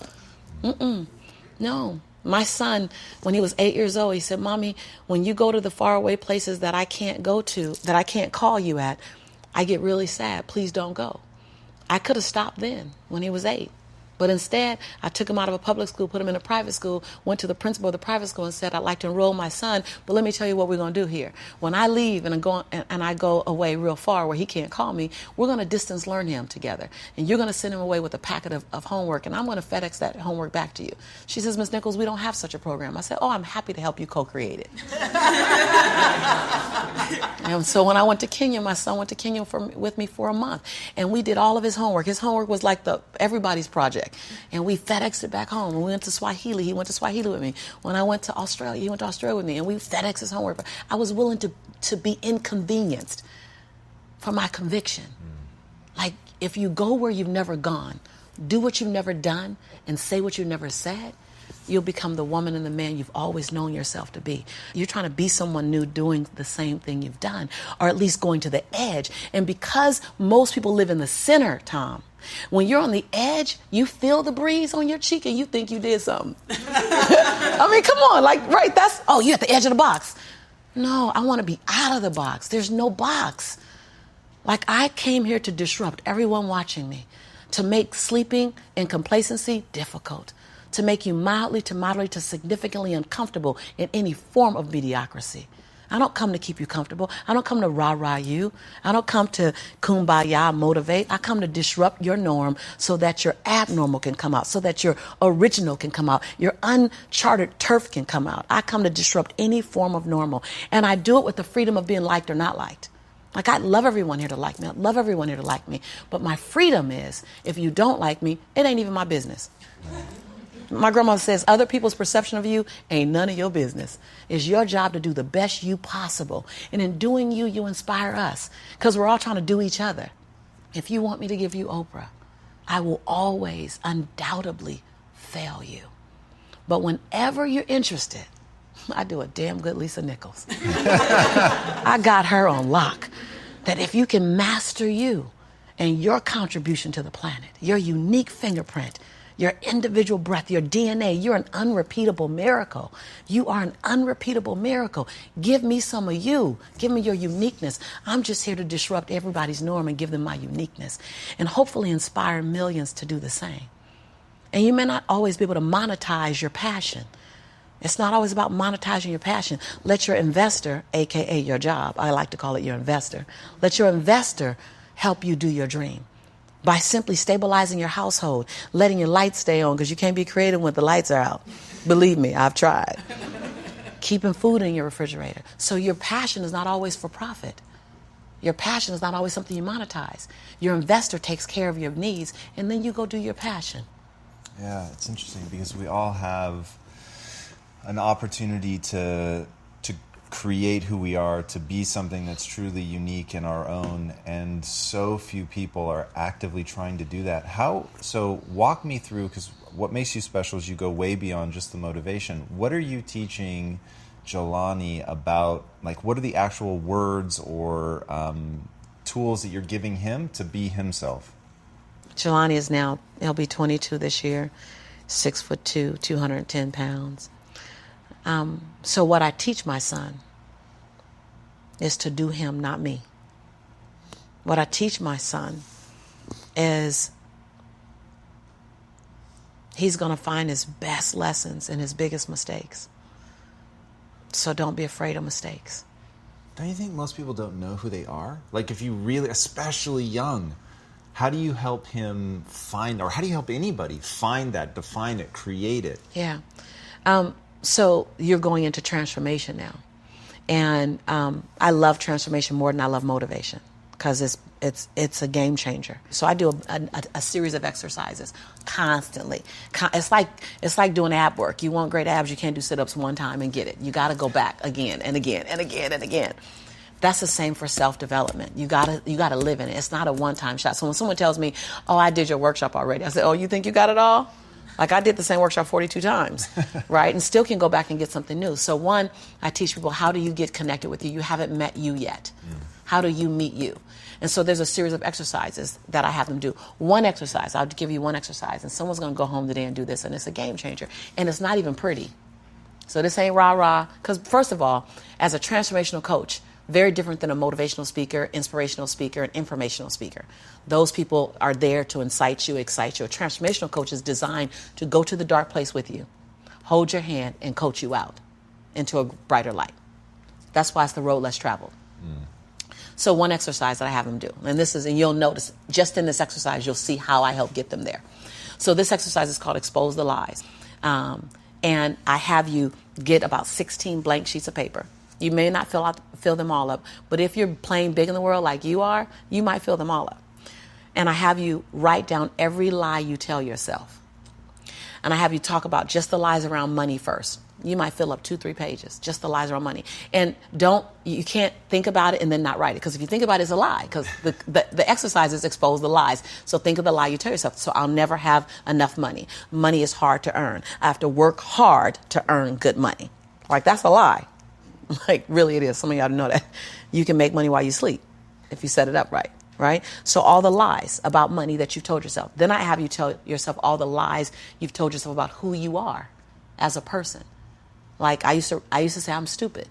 No. My son, when he was 8 years old, he said, Mommy, when you go to the faraway places that I can't go to, that I can't call you at, I get really sad. Please don't go. I could have stopped then when he was 8. But instead, I took him out of a public school, put him in a private school, went to the principal of the private school and said, I'd like to enroll my son, but let me tell you what we're going to do here. When I leave and I go away real far where he can't call me, we're going to distance learn him together. And you're going to send him away with a packet of homework, and I'm going to FedEx that homework back to you. She says, Ms. Nichols, we don't have such a program. I said, oh, I'm happy to help you co-create it. And so when I went to Kenya, my son went to Kenya with me for a month. And we did all of his homework. His homework was like everybody's project. And we FedExed it back home. When we went to Swahili, he went to Swahili with me. When I went to Australia, he went to Australia with me. And we FedExed his homework. I was willing to be inconvenienced for my conviction. Like, if you go where you've never gone, do what you've never done, and say what you've never said, you'll become the woman and the man you've always known yourself to be. You're trying to be someone new doing the same thing you've done, or at least going to the edge. And because most people live in the center, Tom, when you're on the edge, you feel the breeze on your cheek and you think you did something. I mean, come on, you're at the edge of the box. No, I want to be out of the box. There's no box. Like, I came here to disrupt everyone watching me, to make sleeping and complacency difficult, to make you mildly to moderately to significantly uncomfortable in any form of mediocrity. I don't come to keep you comfortable. I don't come to rah-rah you. I don't come to kumbaya motivate. I come to disrupt your norm so that your abnormal can come out, so that your original can come out, your uncharted turf can come out. I come to disrupt any form of normal. And I do it with the freedom of being liked or not liked. Like, I love everyone here to like me. I love everyone here to like me. But my freedom is, if you don't like me, it ain't even my business. My grandma says, other people's perception of you ain't none of your business. It's your job to do the best you possible. And in doing you, you inspire us, because we're all trying to do each other. If you want me to give you Oprah, I will always undoubtedly fail you. But whenever you're interested, I do a damn good Lisa Nichols. I got her on lock. That if you can master you and your contribution to the planet, your unique fingerprint, your individual breath, your DNA, you're an unrepeatable miracle. You are an unrepeatable miracle. Give me some of you. Give me your uniqueness. I'm just here to disrupt everybody's norm and give them my uniqueness, and hopefully inspire millions to do the same. And you may not always be able to monetize your passion. It's not always about monetizing your passion. Let your investor, AKA your job, I like to call it your investor, let your investor help you do your dream. By simply stabilizing your household, letting your lights stay on, because you can't be creative when the lights are out. Believe me, I've tried. Keeping food in your refrigerator. So your passion is not always for profit. Your passion is not always something you monetize. Your investor takes care of your needs, and then you go do your passion. Yeah, it's interesting because we all have an opportunity to create who we are, to be something that's truly unique in our own, and so few people are actively trying to do that. So walk me through, because what makes you special is you go way beyond just the motivation. What are you teaching Jelani about, like, what are the actual words or tools that you're giving him to be himself? Jelani is now, he'll be 22 this year, 6'2", 210 pounds. So what I teach my son is to do him, not me. What I teach my son is he's going to find his best lessons in his biggest mistakes. So don't be afraid of mistakes. Don't you think most people don't know who they are? Like, if you really, especially young, how do you help him find, or how do you help anybody find that, define it, create it? Yeah. So you're going into transformation now. And I love transformation more than I love motivation, because it's a game changer. So I do a series of exercises constantly. It's like doing ab work. You want great abs, you can't do sit-ups one time and get it. You got to go back again and again and again and again. That's the same for self-development. You gotta live in it. It's not a one-time shot. So when someone tells me, "Oh, I did your workshop already," I say, "Oh, you think you got it all? Like I did the same workshop 42 times, right? And still can go back and get something new. So one, I teach people, how do you get connected with you? You haven't met you yet. How do you meet you? And so there's a series of exercises that I have them do. One exercise, I'll give you one exercise, and someone's going to go home today and do this, and it's a game changer. And it's not even pretty. So this ain't rah-rah. Because first of all, as a transformational coach, very different than a motivational speaker, inspirational speaker, and informational speaker. Those people are there to incite you, excite you. A transformational coach is designed to go to the dark place with you, hold your hand, and coach you out into a brighter light. That's why it's the road less traveled. So one exercise that I have them do, and you'll notice just in this exercise, you'll see how I help get them there. So this exercise is called Expose the Lies. And I have you get about 16 blank sheets of paper. You may not fill them all up, but if you're playing big in the world like you are, you might fill them all up. And I have you write down every lie you tell yourself. And I have you talk about just the lies around money first. You might fill up 2-3 pages, just the lies around money. And you can't think about it and then not write it. Because if you think about it, it's a lie. Because the exercises expose the lies. So think of the lie you tell yourself. So I'll never have enough money. Money is hard to earn. I have to work hard to earn good money. Like, that's a lie. Like, really it is. Some of y'all don't know that. You can make money while you sleep if you set it up right. Right? So all the lies about money that you've told yourself. Then I have you tell yourself all the lies you've told yourself about who you are as a person. Like I used to say I'm stupid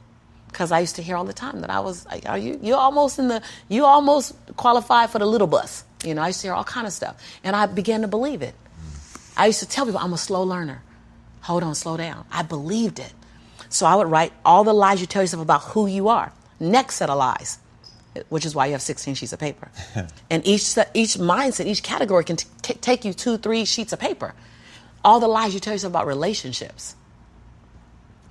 because I used to hear all the time that I was like, you almost qualified for the little bus. You know, I used to hear all kind of stuff, and I began to believe it. I used to tell people I'm a slow learner. Hold on, slow down. I believed it. So I would write all the lies you tell yourself about who you are. Next set of lies, which is why you have 16 sheets of paper. And each mindset, each category can take you 2-3 sheets of paper. All the lies you tell yourself about relationships.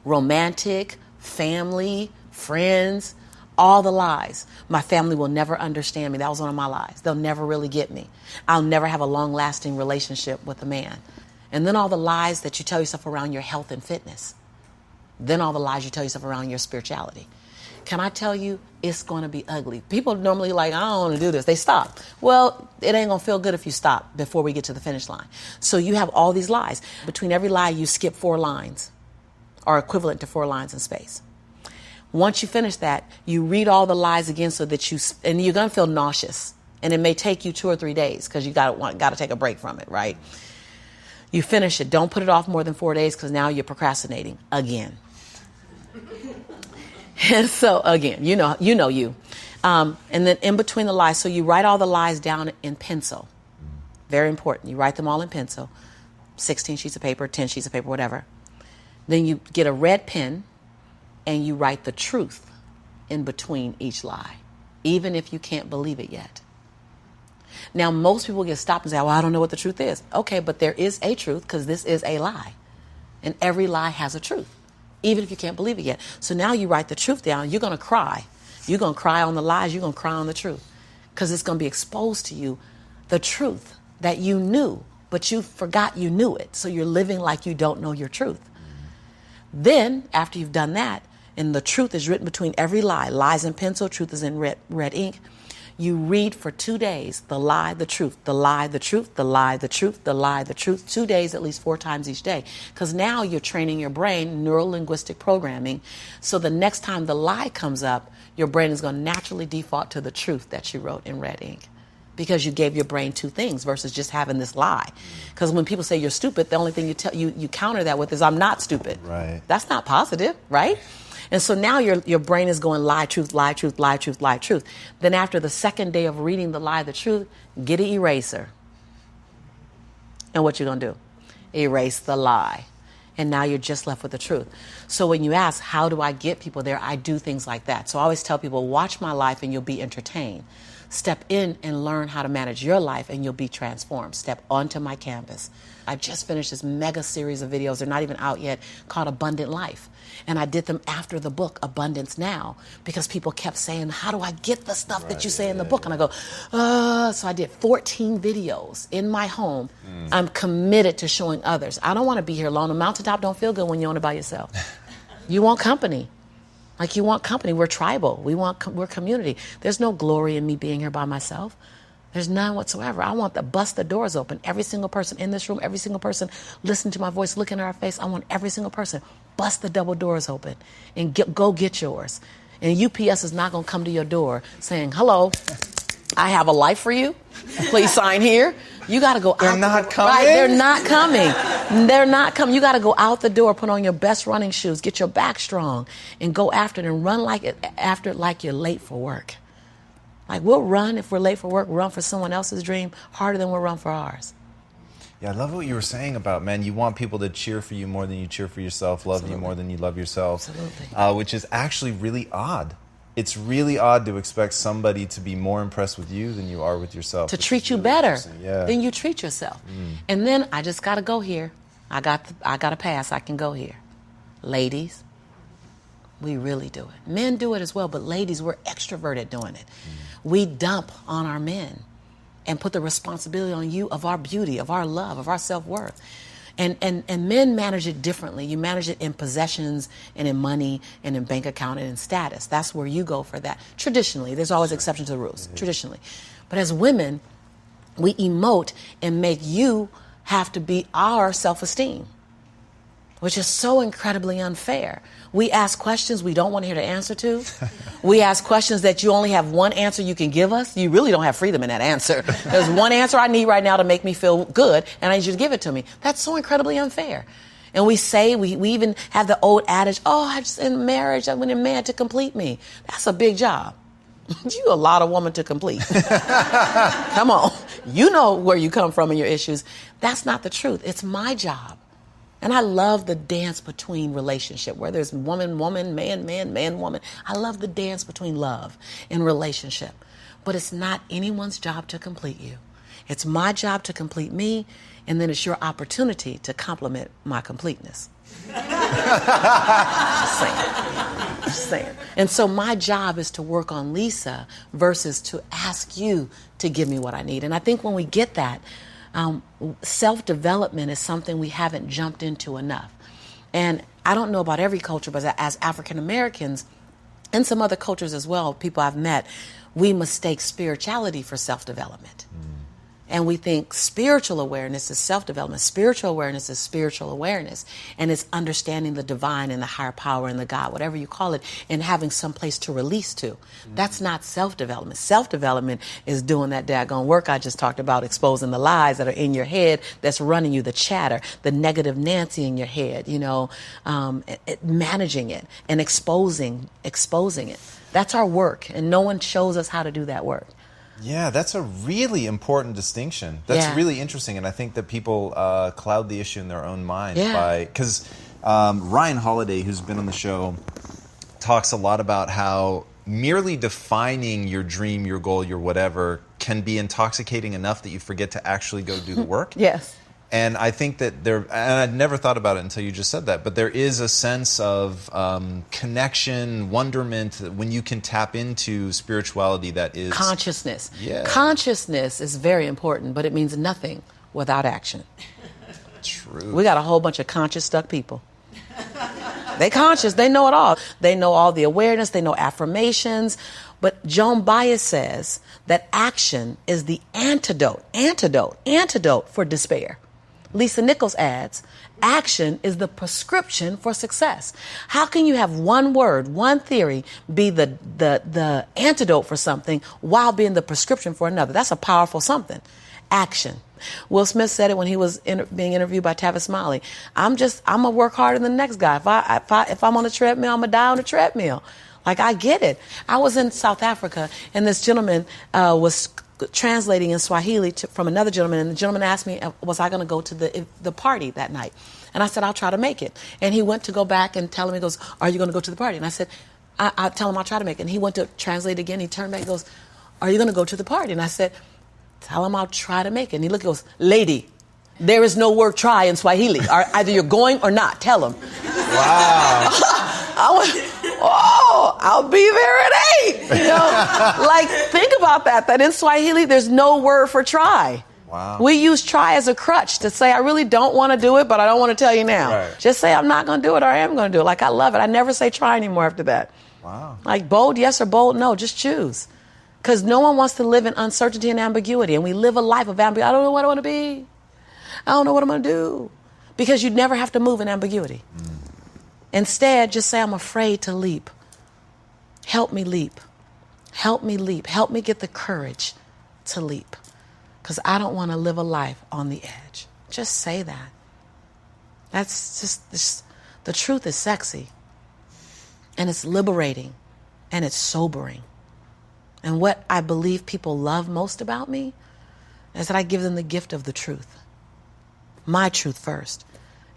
Romantic, family, friends, all the lies. My family will never understand me. That was one of my lies. They'll never really get me. I'll never have a long-lasting relationship with a man. And then all the lies that you tell yourself around your health and fitness. Then all the lies you tell yourself around your spirituality. Can I tell you, it's going to be ugly. People normally like, I don't want to do this. They stop. Well, it ain't going to feel good if you stop before we get to the finish line. So you have all these lies. Between every lie, you skip 4 lines. Are equivalent to 4 lines in space. Once you finish that, you read all the lies again so that and you're going to feel nauseous. And it may take you 2 or 3 days because you got to take a break from it, right? You finish it. Don't put it off more than 4 days because now you're procrastinating again. And so again, you know you. And then in between the lies, so you write all the lies down in pencil. Very important. You write them all in pencil. 16 sheets of paper, 10 sheets of paper, whatever. Then you get a red pen and you write the truth in between each lie, even if you can't believe it yet. Now, most people get stopped and say, well, I don't know what the truth is. Okay, but there is a truth because this is a lie. And every lie has a truth, even if you can't believe it yet. So now you write the truth down. You're going to cry. You're going to cry on the lies. You're going to cry on the truth because it's going to be exposed to you, the truth that you knew, but you forgot you knew it. So you're living like you don't know your truth. Then, after you've done that, and the truth is written between every lie, lies in pencil, truth is in red ink, you read for 2 days the lie, the truth, the lie, the truth, the lie, the truth, the lie, the truth, 2 days, at least 4 times each day. Because now you're training your brain, neuro-linguistic programming, so the next time the lie comes up, your brain is going to naturally default to the truth that you wrote in red ink. Because you gave your brain 2 things versus just having this lie. Because when people say you're stupid, the only thing you counter that with is I'm not stupid. Right. That's not positive, right? And so now your brain is going lie, truth, lie, truth, lie, truth, lie, truth. Then after the second day of reading the lie, the truth, get an eraser. And what you gonna do? Erase the lie. And now you're just left with the truth. So when you ask, how do I get people there? I do things like that. So I always tell people, watch my life and you'll be entertained. Step in and learn how to manage your life and you'll be transformed. Step onto my canvas. I just finished this mega series of videos. They're not even out yet, called Abundant Life. And I did them after the book, Abundance Now, because people kept saying, how do I get the stuff that you say in the book? And I go, so I did 14 videos in my home. I'm committed to showing others. I don't want to be here alone. A mountaintop don't feel good when you're on it by yourself. You want company. You want company. We're tribal. We're community. There's no glory in me being here by myself. There's none whatsoever. I want to bust the doors open. Every single person in this room, every single person listening to my voice, looking at our face, I want every single person bust the double doors open and go get yours. And UPS is not going to come to your door saying, hello, I have a life for you. Please sign here. You got to go out. They're not coming? Right, they're not coming. They're not coming. You got to go out the door, put on your best running shoes, get your back strong, and go after it and run after it like you're late for work. Like, we'll run if we're late for work, run for someone else's dream harder than we'll run for ours. Yeah, I love what you were saying about, man, you want people to cheer for you more than you cheer for yourself, love you more than you love yourself. Absolutely. Which is actually really odd. It's really odd to expect somebody to be more impressed with you than you are with yourself. To treat you really better yeah. than you treat yourself. And then I just got to go here. I got a pass. I can go here. Ladies, we really do it. Men do it as well, but ladies, we're extroverted doing it. We dump on our men and put the responsibility on you of our beauty, of our love, of our self-worth. And men manage it differently. You manage it in possessions and in money and in bank account and in status. That's where you go for that. Traditionally, there's always exceptions to the rules, traditionally. But as women, we emote and make you have to be our self-esteem, which is so incredibly unfair. We ask questions we don't want to hear the answer to. We ask questions that you only have one answer you can give us. You really don't have freedom in that answer. There's one answer I need right now to make me feel good, and I need you to give it to me. That's so incredibly unfair. And we say, we even have the old adage, oh, I just in marriage, I went in man to complete me. That's a big job. You a lot of woman to complete. Come on. You know where you come from and your issues. That's not the truth. It's my job. And I love the dance between relationship, where there's woman, woman, man, man, man, woman. I love the dance between love and relationship. But it's not anyone's job to complete you. It's my job to complete me, and then it's your opportunity to compliment my completeness. Just saying. And so my job is to work on Lisa versus to ask you to give me what I need. And I think when we get that, self-development is something we haven't jumped into enough. And I don't know about every culture, but as African Americans and some other cultures as well, people I've met, we mistake spirituality for self-development. And we think spiritual awareness is self-development. Spiritual awareness is spiritual awareness. And it's understanding the divine and the higher power and the God, whatever you call it, and having some place to release to. That's not self-development. Self-development is doing that daggone work I just talked about, exposing the lies that are in your head that's running you, the chatter, the negative Nancy in your head, managing it and exposing it. That's our work, and no one shows us how to do that work. Yeah, that's a really important distinction. That's really interesting, and I think that people cloud the issue in their own mind because Ryan Holiday, who's been on the show, talks a lot about how merely defining your dream, your goal, your whatever can be intoxicating enough that you forget to actually go do the work. Yes. And I think that and I'd never thought about it until you just said that, but there is a sense of connection, wonderment, when you can tap into spirituality that is... Consciousness. Yeah. Consciousness is very important, but it means nothing without action. True. We got a whole bunch of conscious stuck people. They conscious, they know it all. They know all the awareness, they know affirmations. But Joan Baez says that action is the antidote for despair. Lisa Nichols adds, action is the prescription for success. How can you have one word, one theory be the antidote for something while being the prescription for another? That's a powerful something. Action. Will Smith said it when he was being interviewed by Tavis Smiley. I'm gonna work harder than the next guy. If I'm on the treadmill, I'm gonna die on the treadmill. Like, I get it. I was in South Africa, and this gentleman was translating in Swahili from another gentleman, and the gentleman asked me, was I going to go to the party that night? And I said, I'll try to make it. And he went to go back and tell him, he goes, are you going to go to the party? And I said, I'll tell him I'll try to make it. And he went to translate again. He turned back and goes, are you going to go to the party? And I said, tell him I'll try to make it. And he looked and goes, lady, there is no word try in Swahili. Either you're going or not. Tell him. Wow. I went, oh, I'll be there at 8. Like, think about that in Swahili, there's no word for try. Wow. We use try as a crutch to say, I really don't want to do it, but I don't want to tell you now. Right. Just say, I'm not going to do it, or I am going to do it. Like, I love it. I never say try anymore after that. Wow. Like, bold yes or bold no, just choose. Because no one wants to live in uncertainty and ambiguity. And we live a life of ambiguity. I don't know what I want to be. I don't know what I'm going to do. Because you'd never have to move in ambiguity. Instead, just say, I'm afraid to leap. Help me leap. Help me leap. Help me get the courage to leap. Because I don't want to live a life on the edge. Just say that. That's just, the truth is sexy. And it's liberating. And it's sobering. And what I believe people love most about me is that I give them the gift of the truth. My truth first.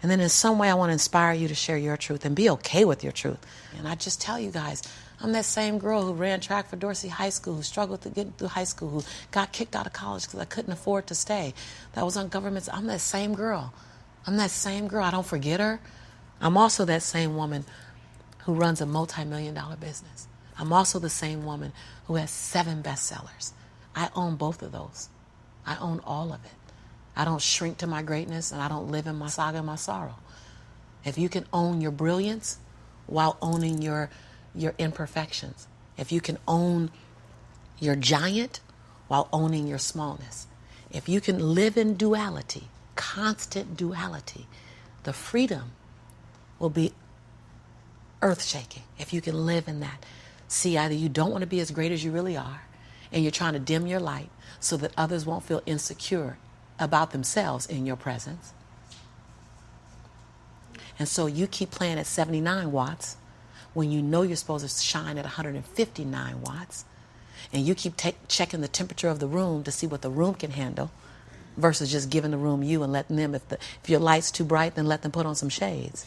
And then in some way I want to inspire you to share your truth and be okay with your truth. And I just tell you guys, I'm that same girl who ran track for Dorsey High School, who struggled to get through high school, who got kicked out of college because I couldn't afford to stay. That was on government. I'm that same girl. I'm that same girl. I don't forget her. I'm also that same woman who runs a multi-million-dollar business. I'm also the same woman who has 7 bestsellers. I own both of those. I own all of it. I don't shrink to my greatness, and I don't live in my saga and my sorrow. If you can own your brilliance while owning your imperfections, if you can own your giant while owning your smallness, if you can live in duality, constant duality, the freedom will be earth-shaking if you can live in that. See, either you don't want to be as great as you really are, and you're trying to dim your light so that others won't feel insecure about themselves in your presence. And so you keep playing at 79 watts when you know you're supposed to shine at 159 watts. And you keep checking the temperature of the room to see what the room can handle versus just giving the room you and letting them, if your light's too bright, then let them put on some shades.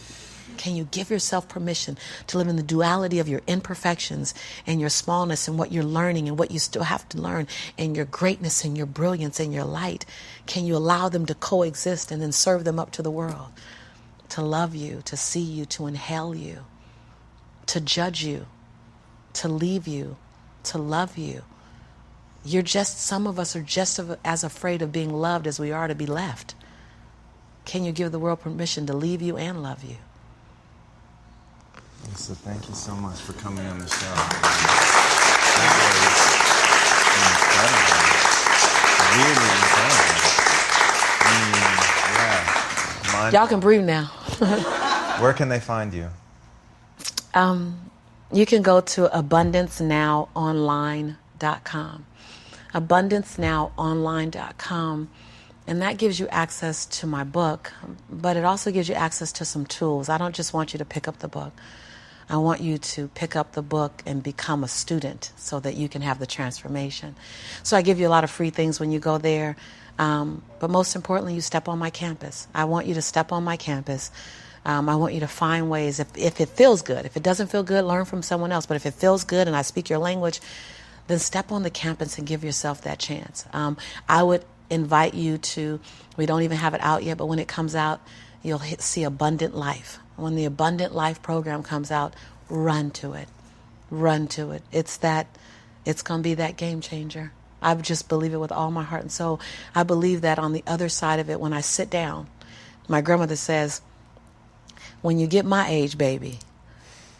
Can you give yourself permission to live in the duality of your imperfections and your smallness and what you're learning and what you still have to learn and your greatness and your brilliance and your light? Can you allow them to coexist and then serve them up to the world? To love you, to see you, to inhale you, to judge you, to leave you, to love you. Some of us are just as afraid of being loved as we are to be left. Can you give the world permission to leave you and love you? Lisa, thank you so much for coming on the show. That was incredible. Really incredible. I mean, yeah. Y'all can breathe now. Where can they find you? You can go to abundancenowonline.com. abundancenowonline.com. And that gives you access to my book, but it also gives you access to some tools. I don't just want you to pick up the book. I want you to pick up the book and become a student so that you can have the transformation. So I give you a lot of free things when you go there. But most importantly, you step on my campus. I want you to step on my campus. I want you to find ways, if it feels good. If it doesn't feel good, learn from someone else. But if it feels good and I speak your language, then step on the campus and give yourself that chance. I would invite you to, we don't even have it out yet, but when it comes out, you'll see Abundant Life. When the Abundant Life program comes out, run to it. Run to it. It's going to be that game changer. I just believe it with all my heart and soul. I believe that on the other side of it, when I sit down, my grandmother says, when you get my age, baby,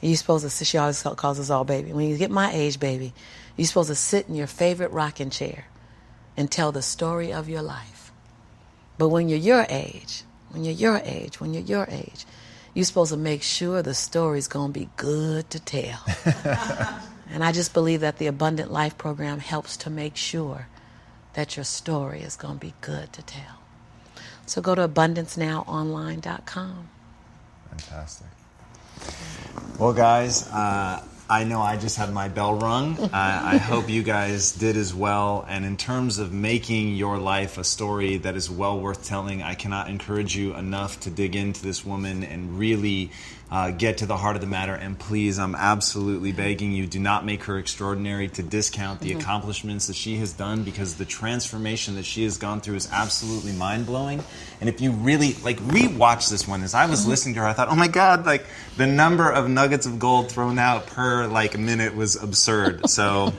you're supposed to, she always calls us all baby. When you get my age, baby, you're supposed to sit in your favorite rocking chair and tell the story of your life. But when you're your age, you're supposed to make sure the story's going to be good to tell. And I just believe that the Abundant Life program helps to make sure that your story is going to be good to tell. So go to abundancenowonline.com. Fantastic. Well, guys, I know I just had my bell rung. I hope you guys did as well. And in terms of making your life a story that is well worth telling, I cannot encourage you enough to dig into this woman and really get to the heart of the matter. And please, I'm absolutely begging you, do not make her extraordinary to discount the accomplishments that she has done, because the transformation that she has gone through is absolutely mind-blowing. And if you really, rewatch this one, as I was listening to her, I thought, oh my God, the number of nuggets of gold thrown out per, minute was absurd. So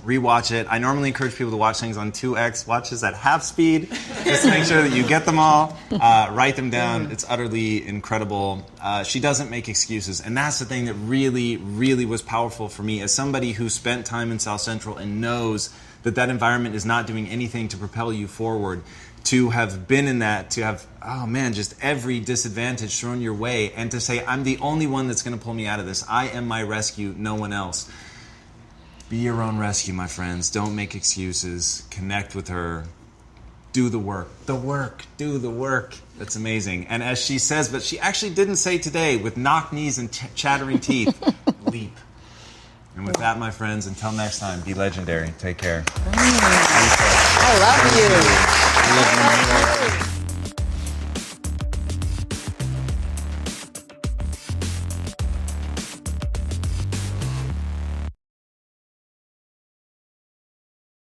rewatch it. I normally encourage people to watch things on 2x. Watch this at half speed, just to make sure that you get them all. Write them down. It's utterly incredible. She doesn't make excuses, and that's the thing that really, really was powerful for me as somebody who spent time in South Central and knows that that environment is not doing anything to propel you forward. To have been in that, to have, oh man, just every disadvantage thrown your way, and to say, I'm the only one that's going to pull me out of this. I am my rescue, no one else. Be your own rescue, my friends. Don't make excuses. Connect with her. Do the work. Do the work. That's amazing. And as she says, but she actually didn't say today, with knocked knees and chattering teeth, leap. And with that, my friends, until next time, be legendary. Take care. I love you. I love you.